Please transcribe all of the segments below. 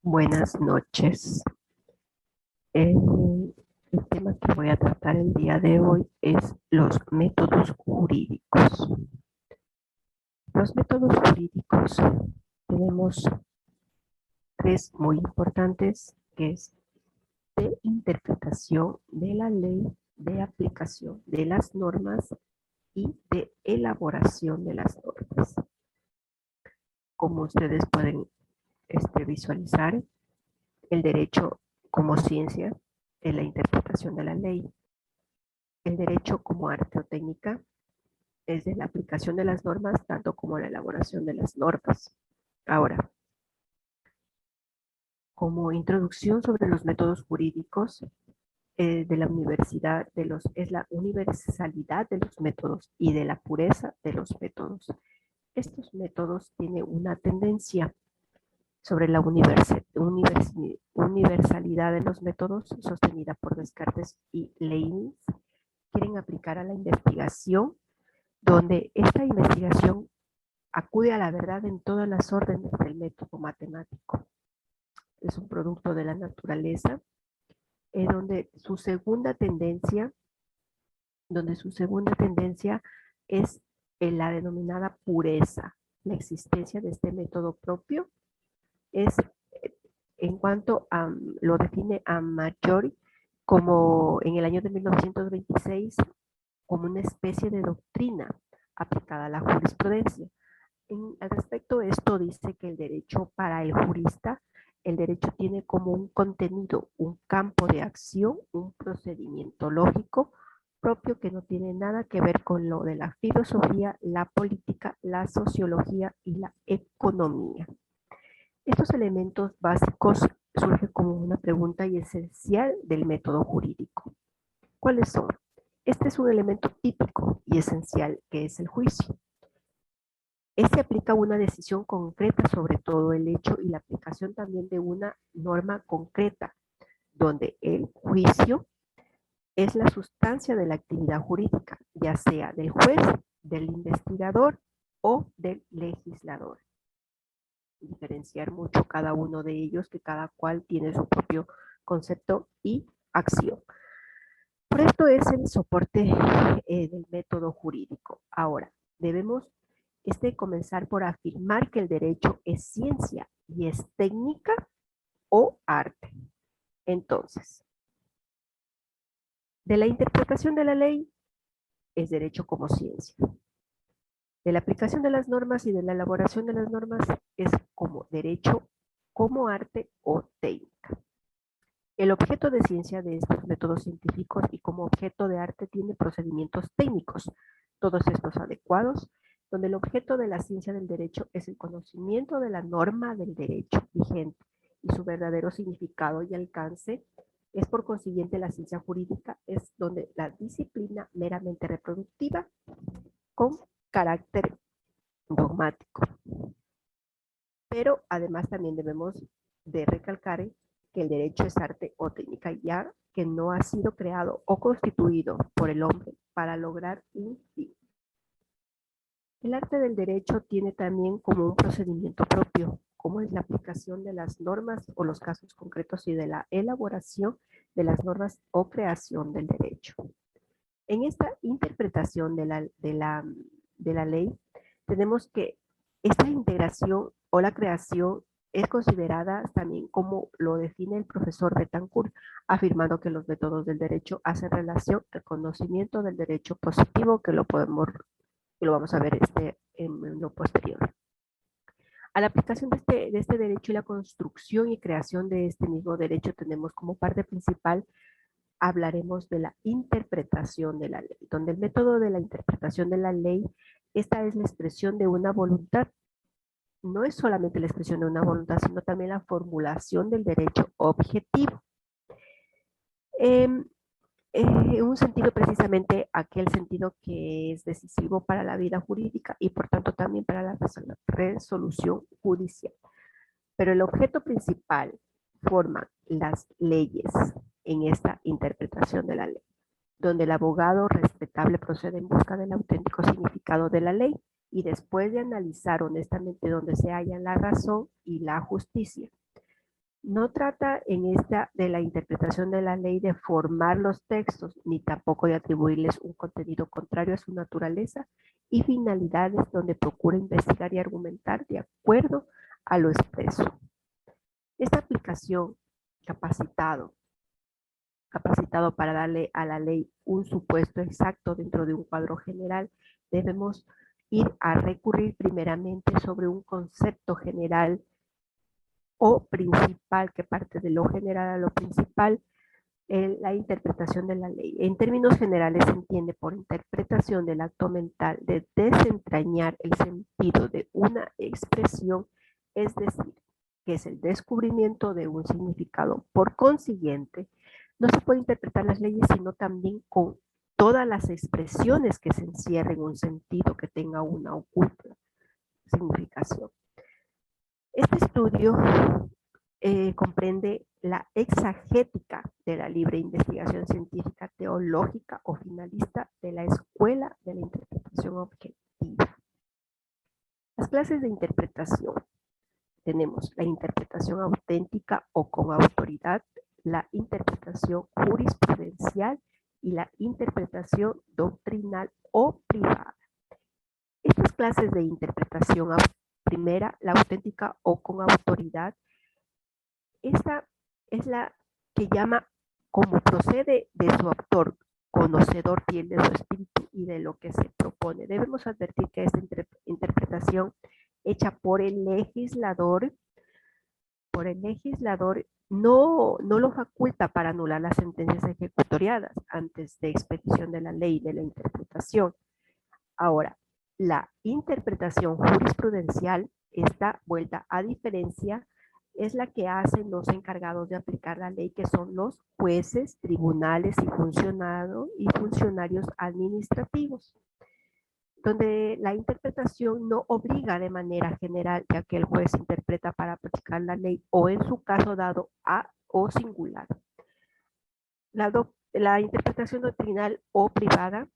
Buenas noches. El tema que voy a tratar el día de hoy es los métodos jurídicos. Los métodos jurídicos tenemos tres muy importantes, que es de interpretación de la ley, de aplicación de las normas y de elaboración de las normas. Como ustedes pueden visualizar, el derecho como ciencia es la interpretación de la ley. El derecho como arte o técnica es de la aplicación de las normas, tanto como la elaboración de las normas. Ahora, como introducción sobre los métodos jurídicos de la universidad, es la universalidad de los métodos y de la pureza de los métodos. Estos métodos tienen una tendencia sobre la universalidad de los métodos sostenida por Descartes y Leibniz. Quieren aplicar a la investigación, donde esta investigación acude a la verdad en todas las órdenes del método matemático. Es un producto de la naturaleza, donde su segunda tendencia es la denominada pureza. La existencia de este método propio es, en cuanto a, lo define a Maggiore como en el año de 1926, como una especie de doctrina aplicada a la jurisprudencia. Al respecto de esto dice que el derecho para el jurista, el derecho tiene como un contenido, un campo de acción, un procedimiento lógico propio que no tiene nada que ver con lo de la filosofía, la política, la sociología y la economía. Estos elementos básicos surgen como una pregunta y esencial del método jurídico. ¿Cuáles son? Este es un elemento típico y esencial, que es el juicio. Este aplica una decisión concreta sobre todo el hecho y la aplicación también de una norma concreta, donde el juicio es la sustancia de la actividad jurídica, ya sea del juez, del investigador o del legislador. Diferenciar mucho cada uno de ellos, que cada cual tiene su propio concepto y acción. Por esto es el soporte del método jurídico. Ahora, debemos comenzar por afirmar que el derecho es ciencia y es técnica o arte. Entonces, de la interpretación de la ley es derecho como ciencia. De la aplicación de las normas y de la elaboración de las normas es como derecho como arte o técnica. El objeto de ciencia de estos métodos científicos y como objeto de arte tiene procedimientos técnicos, todos estos adecuados, donde el objeto de la ciencia del derecho es el conocimiento de la norma del derecho vigente y su verdadero significado y alcance. Es por consiguiente la ciencia jurídica, es donde la disciplina meramente reproductiva con carácter dogmático. Pero además también debemos de recalcar que el derecho es arte o técnica, ya que no ha sido creado o constituido por el hombre para lograr un fin. El arte del derecho tiene también como un procedimiento propio, como es la aplicación de las normas o los casos concretos y de la elaboración de las normas o creación del derecho. En esta interpretación de la ley, tenemos que esta integración o la creación es considerada también como lo define el profesor Betancourt, afirmando que los métodos del derecho hacen relación al conocimiento del derecho positivo, que lo vamos a ver en lo posterior. A la aplicación de este derecho y la construcción y creación de este mismo derecho tenemos como parte principal, hablaremos de la interpretación de la ley, donde el método de la interpretación de la ley, esta es la expresión de una voluntad. No es solamente la expresión de una voluntad, sino también la formulación del derecho objetivo. En un sentido precisamente aquel sentido que es decisivo para la vida jurídica y por tanto también para la resolución judicial. Pero el objeto principal forman las leyes en esta interpretación de la ley, donde el abogado respetable procede en busca del auténtico significado de la ley y después de analizar honestamente donde se halla la razón y la justicia, No trata en esta de la interpretación de la ley de formar los textos, ni tampoco de atribuirles un contenido contrario a su naturaleza y finalidades donde procura investigar y argumentar de acuerdo a lo expreso. Esta aplicación capacitado para darle a la ley un supuesto exacto dentro de un cuadro general, debemos ir a recurrir primeramente sobre un concepto general o principal que parte de lo general a lo principal, la interpretación de la ley. En términos generales se entiende por interpretación del acto mental de desentrañar el sentido de una expresión, es decir, que es el descubrimiento de un significado. Por consiguiente, no se puede interpretar las leyes sino también con todas las expresiones que se encierren un sentido que tenga una oculta significación. Este estudio comprende la exagética de la libre investigación científica teológica o finalista de la escuela de la interpretación objetiva. Las clases de interpretación. Tenemos la interpretación auténtica o con autoridad, la interpretación jurisprudencial y la interpretación doctrinal o privada. Estas clases de interpretación, primera, la auténtica o con autoridad, esta es la que llama, como procede de su autor, conocedor fiel de su espíritu y de lo que se propone. Debemos advertir que esta interpretación hecha por el legislador no lo faculta para anular las sentencias ejecutoriadas antes de expedición de la ley de la interpretación. Ahora, la interpretación jurisprudencial, esta vuelta a diferencia, es la que hacen los encargados de aplicar la ley, que son los jueces, tribunales y funcionarios administrativos, donde la interpretación no obliga de manera general, ya que el juez interpreta para aplicar la ley o en su caso dado a o singular. La interpretación doctrinal o privada,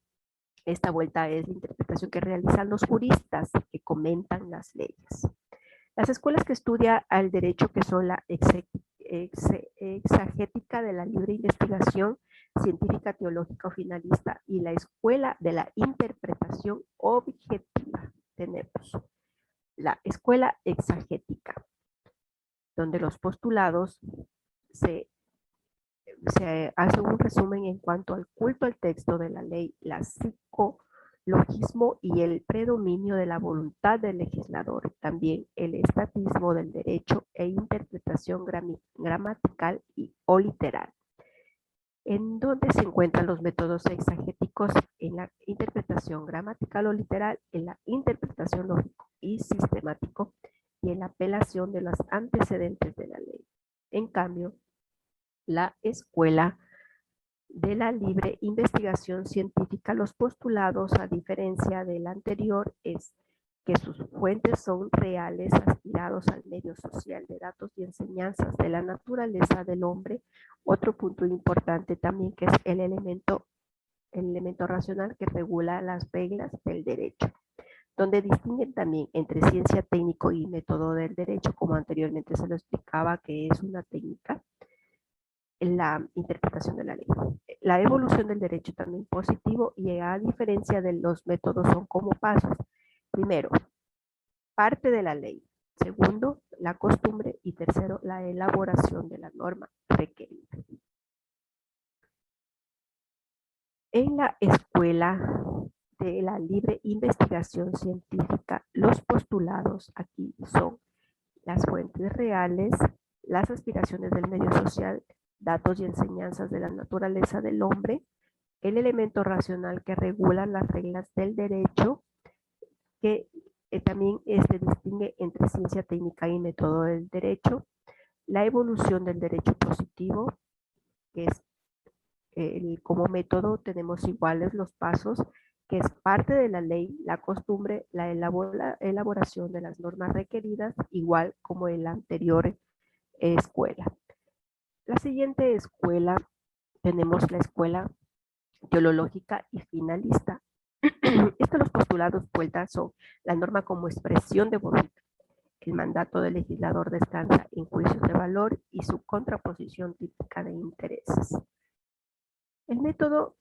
esta vuelta es la interpretación que realizan los juristas que comentan las leyes. Las escuelas que estudian al derecho, que son la exagética de la libre investigación científica, teológica o finalista, y la escuela de la interpretación objetiva. Tenemos la escuela exagética, donde los postulados se hace un resumen en cuanto al culto al texto de la ley, la psicologismo y el predominio de la voluntad del legislador, también el estatismo del derecho e interpretación gramatical o literal. En donde se encuentran los métodos exagéticos en la interpretación gramatical o literal, en la interpretación lógico y sistemático y en la apelación de los antecedentes de la ley. En cambio, la escuela de la libre investigación científica, los postulados, a diferencia del anterior, es que sus fuentes son reales, aspirados al medio social de datos y enseñanzas de la naturaleza del hombre. Otro punto importante también, que es el elemento racional que regula las reglas del derecho, donde distinguen también entre ciencia técnico y método del derecho, como anteriormente se lo explicaba, que es una técnica en la interpretación de la ley. La evolución del derecho también positivo, y a diferencia de los métodos, son como pasos. Primero, parte de la ley. Segundo, la costumbre. Y tercero, la elaboración de la norma requerida. En la escuela de la libre investigación científica, los postulados aquí son las fuentes reales, las aspiraciones del medio social, datos y enseñanzas de la naturaleza del hombre, el elemento racional que regula las reglas del derecho, que también distingue entre ciencia técnica y método del derecho, la evolución del derecho positivo, que es como método tenemos iguales los pasos, que es parte de la ley, la costumbre, la elaboración de las normas requeridas, igual como en la anterior escuela. La siguiente escuela, tenemos la escuela teológica y finalista. Estos los postulados vueltas son la norma como expresión de voluntad, El mandato del legislador descansa en juicios de valor y su contraposición típica de intereses. El método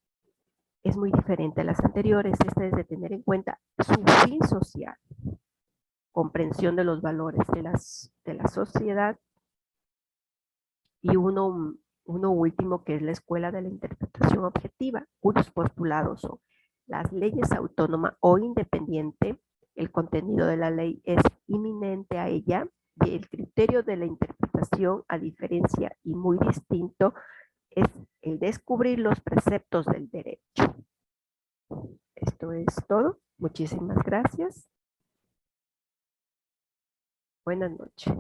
es muy diferente a las anteriores. Este es de tener en cuenta su fin social, comprensión de los valores de la sociedad, y uno último que es la escuela de la interpretación objetiva, cuyos postulados son las leyes autónoma o independiente, el contenido de la ley es inminente a ella y el criterio de la interpretación, a diferencia y muy distinto, es el descubrir los preceptos del derecho. Esto es todo. Muchísimas gracias. Buenas noches.